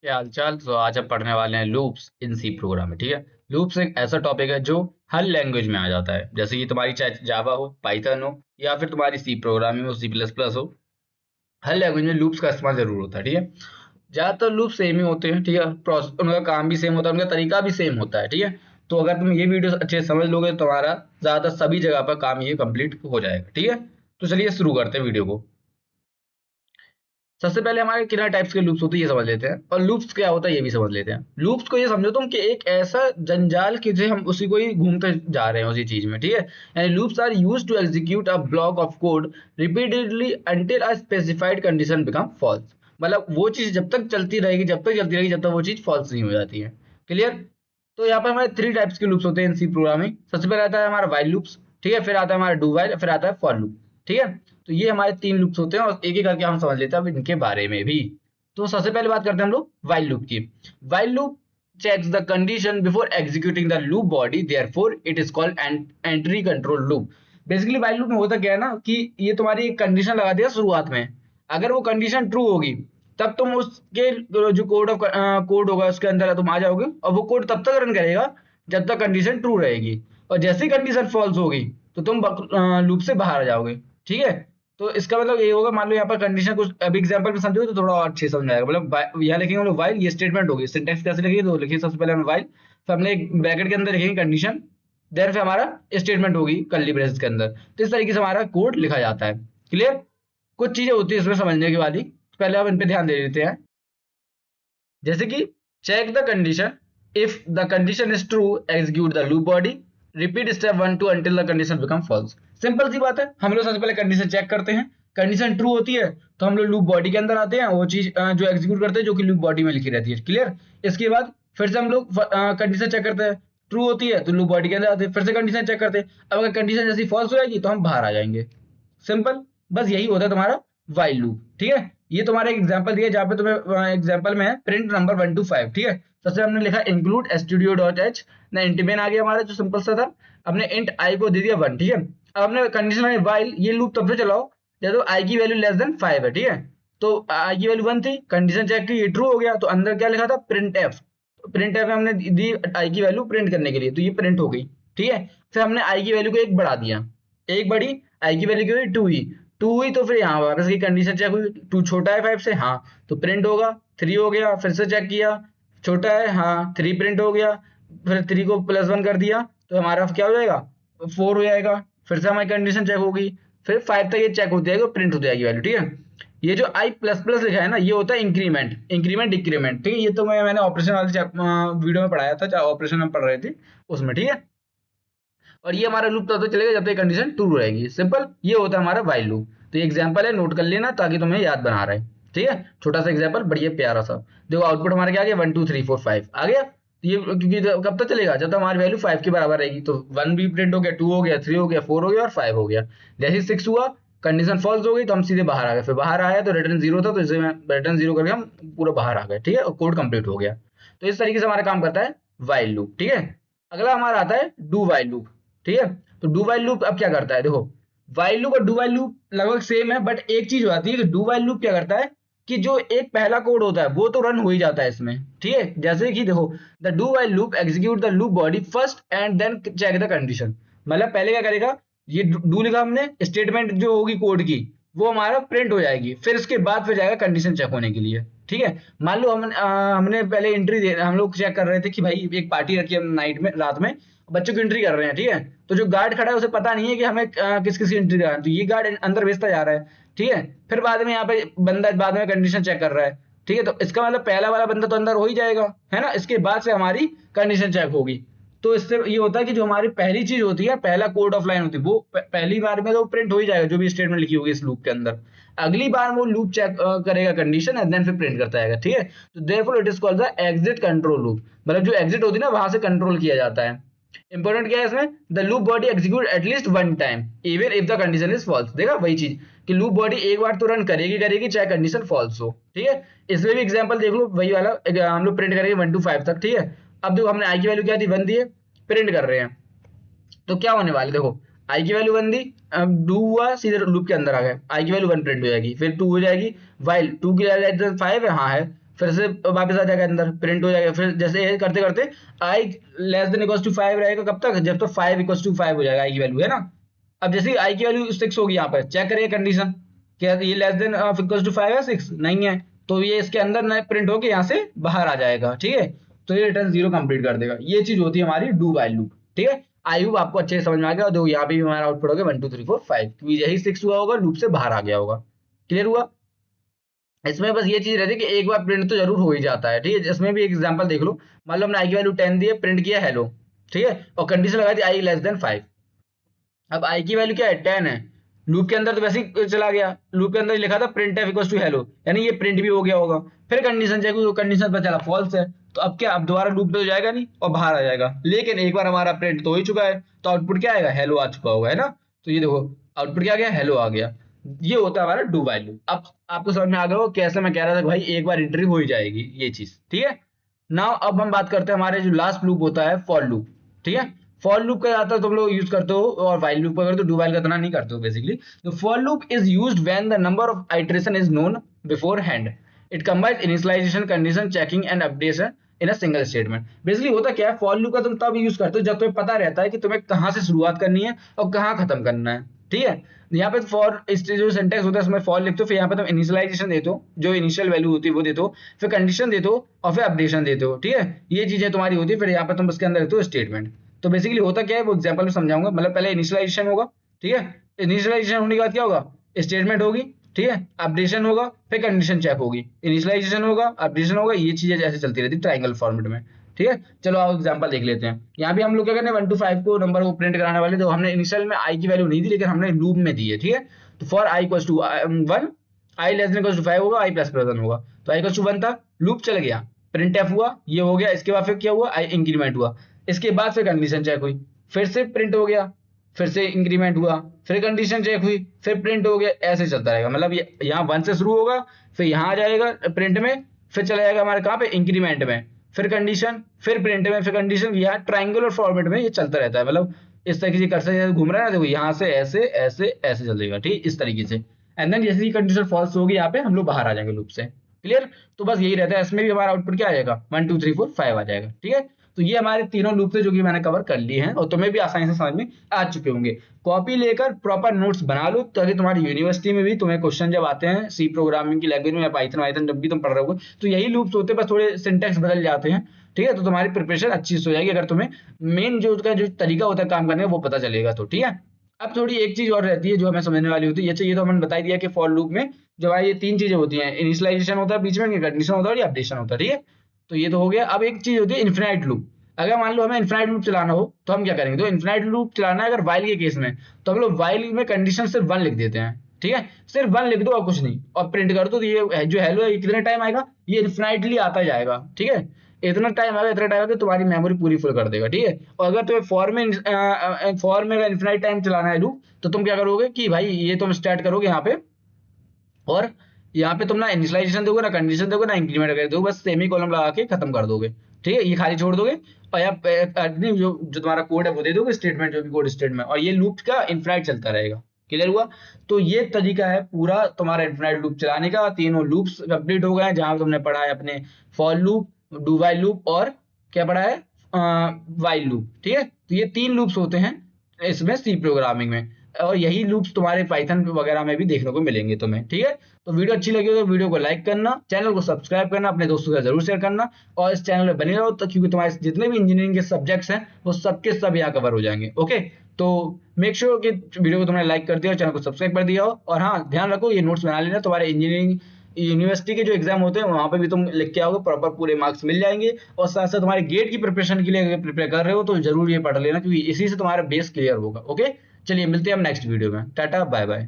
क्या हालचाल। तो आज हम पढ़ने वाले हैं लूप्स इन सी प्रोग्राम में। ठीक है, लूप्स एक ऐसा टॉपिक है जो हर लैंग्वेज में आ जाता है, जैसे कि तुम्हारी चाहे जावा हो, पाइथन हो, या फिर तुम्हारी सी प्रोग्रामिंग हो, सी प्लस प्लस हो। हर लैंग्वेज में लूप्स का इस्तेमाल जरूर होता है। ठीक है, ज्यादातर लूप सेम ही होते हैं। ठीक है, उनका काम भी सेम होता है, उनका तरीका भी सेम होता है। ठीक है, तो अगर तुम ये वीडियो अच्छे से समझ लोगे तो तुम्हारा ज्यादातर सभी जगह पर काम ये कंप्लीट हो जाएगा। ठीक है, तो चलिए शुरू करते हैं वीडियो को। सबसे पहले हमारे कितना टाइप्स के लूप्स होते हैं ये समझ लेते हैं, और लूप्स क्या होता है ये भी समझ लेते हैं। लूप्स को ये समझो तुम कि एक ऐसा जंजाल कि जो हम उसी को ही घूमते जा रहे हैं उसी चीज में। ठीक है, यानी loops are used to execute a block of code repeatedly until a specified condition become false. मतलब वो चीज जब तक चलती रहेगी, जब तक चलती रहेगी, जब तक वो चीज फॉल्स नहीं हो जाती है। क्लियर। तो यहाँ पर हमारे थ्री टाइप्स के लूप्स होते हैं इन सी प्रोग्रामिंग। सबसे पहले आता है हमारा वाइल लूप्स। ठीक है, फिर आता है हमारा डू वाइल, फिर आता है फॉर लूप। ठीक है, तो ये हमारे तीन लूप्स होते हैं और एक एक करके हम समझ लेते हैं अब इनके बारे में भी। तो सबसे पहले बात करते हैं हम लोग वाइल लूप की। While loop checks the condition before executing the loop body, therefore it is called an entry control loop। Basically while loop में होता क्या है ना कि ये तुम्हारी एक कंडीशन लगा दिया शुरुआत में। अगर वो कंडीशन ट्रू होगी तब तुम उसके जो कोड होगा उसके अंदर तुम आ जाओगे, और वो कोड तब तक रन करेगा जब तक कंडीशन ट्रू रहेगी। और जैसे ही कंडीशन फॉल्स होगी तो तुम लूप से बाहर आ जाओगे। ठीक है, तो इसका मतलब ये होगा, मान लो यहाँ पर कंडीशन कुछ अभी एग्जांपल में समझोगे तो थोड़ा और अच्छे समझ में आएगा। मतलब यहाँ लिखेंगे हम लोग वाइल, ये स्टेटमेंट होगी। सिंटैक्स कैसे लिखिए तो लिखिए सबसे पहले हम वाइल, फिर हमने एक ब्रैकेट के अंदर लिखेंगे कंडीशन, देन फिर हमारा स्टेटमेंट होगी कर्ली ब्रेसेस के अंदर। तो इस तरीके से हमारा कोड लिखा जाता है। क्लियर। कुछ चीजें होती है इसमें समझने की वाली, पहले हम इन पे ध्यान दे देते हैं। जैसे कि check the condition, if the condition is true execute the loop body, repeat step 1 2 until the condition become false. Simple सी बात है, हम लोग सबसे पहले कंडीशन चेक करते हैं। कंडीशन ट्रू होती है तो हम लोग लूप बॉडी के अंदर आते हैं, वो चीज जो एग्जीक्यूट करते हैं जो कि लूप बॉडी में लिखी रहती है। क्लियर। इसके बाद फिर से हम लोग कंडीशन चेक करते हैं, ट्रू होती है तो लूप बॉडी के अंदर आते हैं, फिर से कंडीशन चेक करते हैं। अब अगर कंडीशन जैसी फॉल्स हो जाएगी तो हम बाहर आ जाएंगे। सिंपल, बस यही होता है तुम्हारा वाइल लूप। ठीक है, ये तुम्हारा एक एग्जांपल दिया जहाँ पे तुम्हें एग्जांपल में है प्रिंट नंबर 1 to 5। ठीक है, सबसे हमने लिखा इंक्लूड studio.h ना, इंट मेन आ गया हमारा जो सिंपल सा था। हमने इंट आई को दे दिया 1। ठीक है, अब हमने कंडीशन में वाइल ये लूप तब से चलाओ जब आई की वैल्यू लेस देन 5 है। ठीक है, तो आई की वैल्यू 1 थी, कंडीशन चेक की, ये ट्रू हो गया, तो अंदर क्या लिखा था प्रिंट एफ। प्रिंट एफ में हमने दी आई की वैल्यू प्रिंट करने के लिए, तो ये प्रिंट हो गई। ठीक है, फिर हमने आई की वैल्यू को एक बढ़ा दिया, एक बढ़ी, आई की वैल्यू की हुई 2 ही, 2 हुई तो फिर यहाँ वापस की कंडीशन चेक हुई, 2 छोटा है 5 से, हाँ तो प्रिंट होगा। 3 हो गया, फिर से चेक किया, छोटा है, हाँ 3 प्रिंट हो गया, फिर 3 को +1 कर दिया तो हमारा क्या हो जाएगा 4 हो जाएगा। फिर से हमारी कंडीशन चेक होगी, फिर 5 तक ये चेक होती जाएगी, प्रिंट हो जाएगी वैल्यू। ठीक है, ये जो आई प्लस प्लस लिखा है ना ये होता है इंक्रीमेंट, इंक्रीमेंट डिक्रीमेंट। ठीक है, ये तो मैंने ऑपरेशन वाले वीडियो में पढ़ाया था, ऑपरेशन में पढ़ रहे थे उसमें। ठीक है, और ये हमारा लूप तब तक चलेगा जब तक कंडीशन ट्रू रहेगी। सिंपल, ये होता है हमारा वाइल लूप। तो ये एग्जांपल है, नोट कर लेना ताकि तुम्हें याद बना रहे। ठीक है, छोटा सा एग्जांपल, बढ़िया प्यारा सा। देखो आउटपुट हमारा क्या आ गया 1 2 3 4 5 आ गया। ये क्योंकि कब तक चलेगा जब तक हमारी वैल्यू 5 के बराबर रहेगी। तो 1 भी प्रिंट हो गया, 2 हो गया, 3 हो गया, 4 हो गया और 5 हो गया। जैसे 6 हुआ, कंडीशन फॉल्स हो गई तो हम सीधे बाहर आ गए। फिर बाहर आया तो रिटर्न 0 था, तो इसे रिटर्न 0 करके हम पूरा बाहर आ गए। ठीक है, और कोड कंप्लीट हो गया। तो इस तरीके से हमारा काम करता है वाइल लूप। ठीक है, अगला हमारा आता है डू वाइल लूप। ठीक है, तो डू वाइल लूप अब क्या करता है, देखो वाइल लूप और डू वाइल लूप लगभग सेम है, बट एक चीज हो जाती है कि डू वाइल लूप क्या करता है कि जो एक पहला कोड होता है वो तो रन हो ही जाता है इसमें। ठीक है, जैसे कि देखो the do while loop execute the loop body first and then check the condition. मतलब पहले क्या करेगा, ये डू लिखा हमने, स्टेटमेंट जो होगी कोड की वो हमारा प्रिंट हो जाएगी, फिर उसके बाद फिर जाएगा कंडीशन चेक होने के लिए। ठीक है, मान लो हमने पहले एंट्री दे, हम लोग चेक कर रहे थे कि भाई एक पार्टी रखी है नाइट में, रात में बच्चों की एंट्री कर रहे हैं। ठीक है, तो जो गार्ड खड़ा है उसे पता नहीं है कि हमें किस किस की एंट्री कराना है, तो ये गार्ड अंदर भेजता जा रहा है। ठीक है, फिर बाद में यहाँ पे बंदा बाद में कंडीशन चेक कर रहा है। ठीक है, तो इसका मतलब पहला वाला बंदा तो अंदर हो ही जाएगा, है ना, इसके बाद से हमारी कंडीशन चेक होगी। तो इससे ये होता है कि जो हमारी पहली चीज होती है, पहला कोड ऑफ लाइन होती है, वो पहली बार में तो प्रिंट हो ही जाएगा जो भी स्टेटमेंट लिखी होगी इस लूप के अंदर। अगली बार वो लूप चेक करेगा कंडीशन एंड देन फिर प्रिंट करता है। ठीक है, तो therefore it is called the exit control loop. मतलब जो एग्जिट होती है ना वहां से कंट्रोल किया जाता है। इंपॉर्टेंट क्या है इसमें, the loop body execute at least 1 time even if the condition is false. देखा वही चीज कि लूप बॉडी एक बार तो रन करेगी करेगी चाहे कंडीशन फॉल्स हो। ठीक है, इसमें भी एग्जांपल देख लो, वही वाला हम लोग प्रिंट करेंगे 1 to 5 तक। ठीक है, अब देखो हमने आई की वैल्यू क्या थी 1 दी है, प्रिंट कर रहे हैं, तो क्या होने वाले देखो आई की वैल्यू 1 दी, अब डू हुआ, सीधे लूप के अंदर आ गए, आई की वैल्यू 1 प्रिंट हो जाएगी, फिर 2 हो जाएगी, वाइल 2 की वैल्यू 5 है, हाँ है, फिर से वापस आ जाएगा अंदर, प्रिंट हो जाएगा। फिर जैसे ये करते करते आई लेस देन इक्वल टू 5 रहेगा, कब तक, जब तक 5 इक्वल टू 5 हो जाएगा आई की वैल्यू, है ना। अब जैसे आई की वैल्यू 6 होगी, यहाँ पर चेक करिए कंडीशन, क्या ये लेस देन इक्वल टू 5 है, 6 नहीं है, तो ये इसके अंदर न प्रिंट होके यहाँ से बाहर आ जाएगा, ठीक है। तो ये रिटर्न 0 कंप्लीट कर देगा। ये चीज होती है हमारी डू वाइल लूप, ठीक है। आई होप आपको अच्छे से समझ में आ गया। और यहाँ पे भी हमारा आउटपुट हो गया 1 2 3 4 5, क्योंकि यही 6 हुआ होगा, लूप से बाहर आ गया होगा। क्लियर हुआ। इसमें बस ये चीज रहती है कि एक बार प्रिंट तो जरूर हो ही जाता है, ठीक है। इसमें भी एक एग्जांपल देख लो, मान लो हमने आई की वैल्यू 10 दी है, प्रिंट किया हेलो, ठीक है, और कंडीशन लगा दी आई लेस देन 5। अब आई की वैल्यू क्या है, 10 है, लूप के अंदर तो वैसे ही चला गया, लूप के अंदर लिखा था print f equals to hello, यानी ये प्रिंट भी हो गया होगा। फिर कंडीशन चेक हुई, कंडीशन पर चला फॉल्स है, तो अब क्या, अब दोबारा लूप पे तो जाएगा नहीं और बाहर आ जाएगा। लेकिन एक बार हमारा प्रिंट तो हो ही चुका है, तो आउटपुट क्या आएगा, हेलो आ चुका होगा, है ना। तो ये देखो आउटपुट क्या आ गया, हेलो आ गया। ये होता है हमारा डू वाइल लूप। अब आपको समझ में आ गया हो कैसे मैं कह रहा था कि भाई एक बार एंट्री हो ही जाएगी ये चीज, ठीक है। नाउ अब हम बात करते हैं हमारे जो लास्ट लूप होता है, फॉर लूप, ठीक है। फॉर लूप का ज्यादातर तुम लोग यूज करते हो, और वाइल लूप का करते हो, डू वाइल का इतना नहीं करते हो बेसिकली। तो for loop is used when the number of iteration is known beforehand. It combines initialisation, condition checking and updation in a single statement. Basically होता क्या है, फॉर लूप का तुम तब यूज करते हो जब तुम्हें पता रहता है कि तुम्हें कहां से शुरुआत करनी है और कहां खत्म करना है, ठीक है। यहाँ पे फॉर जो सिंटेक्स होता है उसमें फॉर लिखते हो, फिर यहाँ पे तुम इनिशियलाइजेशन देते हो, जो इनिशियल वैल्यू होती है वो देते हो, फिर कंडीशन देते हो और फिर अपडेशन देते हो, ठीक है। ये चीजें तुम्हारी होती है। फिर यहाँ पे तुम उसके अंदर देते हो स्टेटमेंट। तो बेसिकली होता क्या है वो एग्जांपल में समझाऊंगा। मतलब पहले इनिशियलाइजेशन होगा, ठीक है, इनिशियलाइजेशन होने के बाद क्या होगा, स्टेटमेंट होगी, ठीक है, अपडेशन होगा, फिर कंडीशन चेक होगी, इनिशियलाइजेशन होगा, अपडेशन होगा, ये चीजें जैसे चलती रहती है ट्रायंगल फॉर्मेट में, ठीक है। चलो आओ एग्जांपल देख लेते हैं। यहाँ भी हम लोग क्या करने 1 to 5 को नंबर को प्रिंट कराने वाले, तो हमने इनिशियल में आई की वैल्यू नहीं दी, लेकिन हमने लूप में दी है, ठीक है। तो for i equals to 1, i less than equals to 5 होगा, आई प्लस प्लस 1 होगा। तो आई इक्वल्स टू 1 था, लूप चल गया, प्रिंट एफ हुआ, ये हो गया। इसके बाद फिर क्या हुआ, आई इंक्रीमेंट हुआ। इसके बाद फिर कंडीशन चेक हुई, फिर से प्रिंट हो गया, फिर से इंक्रीमेंट हुआ, फिर कंडीशन चेक हुई, फिर प्रिंट हो गया। ऐसे चलता रहेगा। मतलब ये यहाँ 1 से शुरू होगा, फिर यहाँ आ जाएगा प्रिंट में, फिर चला जाएगा हमारे कहाँ पे, इंक्रीमेंट में, फिर कंडीशन, फिर प्रिंट में, फिर कंडीशन। यहाँ ट्रायंगुलर फॉर्मेट में ये चलता रहता है। मतलब इस तरीके से कर्सर घूम रहा है ना, देखो यहाँ से ऐसे ऐसे ऐसे चलेगा, ठीक, इस तरीके से। एंड देन जैसे ही कंडीशन फॉल्स होगी, यहाँ पे हम लोग बाहर आ जाएंगे लूप से। क्लियर। तो बस यही रहता है, इसमें भी हमारा आउटपुट क्या आ जाएगा, 1 2 3 4 5 आ जाएगा, ठीक है। तो ये हमारे तीनों लूप थे जो कि मैंने कवर कर लिए हैं, और तुम्हें भी आसानी से समझ में आ चुके होंगे। कॉपी लेकर प्रॉपर नोट्स बना लो, ताकि तुम्हारी यूनिवर्सिटी में भी तुम्हें क्वेश्चन जब आते हैं सी प्रोग्रामिंग की लैंग्वेज में या पाइथन वाइथन जब भी तुम पढ़ रहे हो, तो यही लूप्स होते हैं, बस थोड़े सिंटेक्स बदल जाते हैं, ठीक है। तो तुम्हारी प्रिपरेशन अच्छी से हो जाएगी अगर तुम्हें मेन जो उसका जो तरीका होता है काम करने का वो पता चलेगा तो, ठीक है। अब थोड़ी एक चीज और रहती है जो हमें समझने वाली होती है। ये तो हमने बता दिया कि फॉर लूप में जो है ये 3 चीजें होती हैं, इनिशियलाइजेशन होता है बीच में, कंडीशन होता है और अपडेशन होता है, ठीक है। तो ये तो हो गया। अब एक चीज होती है इन्फिनाइट लूप। अगर मान लो हमें इन्फिनाइट लूप चलाना हो तो हम क्या करेंगे, तो इन्फिनाइट लूप चलाना है अगर वाइल के केस में, तो हम लोग वाइल में कंडीशन सिर्फ 1 लिख देते हैं, ठीक है। सिर्फ 1 लिख दो और कुछ नहीं, और प्रिंट कर दो। तो ये जो हेलो है ये कितने टाइम आएगा, ये इन्फिनाइटली आता जाएगा, ठीक है। इतना टाइम आएगा, इतना टाइम आएगा, तुम्हारी मेमोरी पूरी फुल कर देगा, ठीक है। और अगर तुम्हें फॉर में अगर इन्फिनाइट टाइम चलाना है लूप, तो तुम क्या करोगे कि भाई ये तुम स्टार्ट करोगे यहाँ पे, और यहाँ पे तुम ना इनिशियलाइजेशन दोगे, ना कंडीशन दोगे, ना इंक्रीमेंट कर दोगे, बस सेमी कॉलम लगा के खत्म कर दोगे, ठीक है। ये खाली छोड़ दोगे, और यहाँ जो तुम्हारा कोड है वो दे दोगे, स्टेटमेंट जो भी कोड स्टेटमेंट, और ये लूप का इन्फिनाइट चलता रहेगा। क्लियर हुआ। तो ये तरीका है पूरा तुम्हारा इन्फिनाइट लूप चलाने का। तीनों लूप्स कंप्लीट हो गए जहां तुमने पढ़ा है अपने for loop, do while loop, और क्या पढ़ा है, वाइल लूप, ठीक है। तो ये 3 लूप्स होते हैं इसमें सी प्रोग्रामिंग में, और यही लूप्स तुम्हारे पाइथन वगैरह में भी देखने को मिलेंगे तुम्हें, ठीक है। तो वीडियो अच्छी लगी हो तो वीडियो को लाइक करना, चैनल को सब्सक्राइब करना, अपने दोस्तों के साथ जरूर शेयर करना, और इस चैनल में बने रहो, तो क्योंकि तुम्हारे जितने भी इंजीनियरिंग के सब्जेक्ट्स हैं वो सबके सब यहाँ कवर हो जाएंगे। ओके, तो मेक श्योर कि वीडियो को तुमने लाइक कर दिया और चैनल को सब्सक्राइब कर दिया हो। और हाँ, ध्यान रखो ये नोट्स बना लेना, तुम्हारे इंजीनियरिंग यूनिवर्सिटी के जो एग्जाम होते हैं वहां पे भी तुम लिख के आओगे, प्रॉपर पूरे मार्क्स मिल जाएंगे। और साथ साथ तुम्हारे गेट की प्रिपरेशन के लिए अगर प्रिपेयर कर रहे हो तो जरूर ये पढ़ लेना, क्योंकि इसी से तुम्हारा बेस क्लियर होगा। ओके, चलिए मिलते हैं हम नेक्स्ट वीडियो में। Ta-ta bye bye.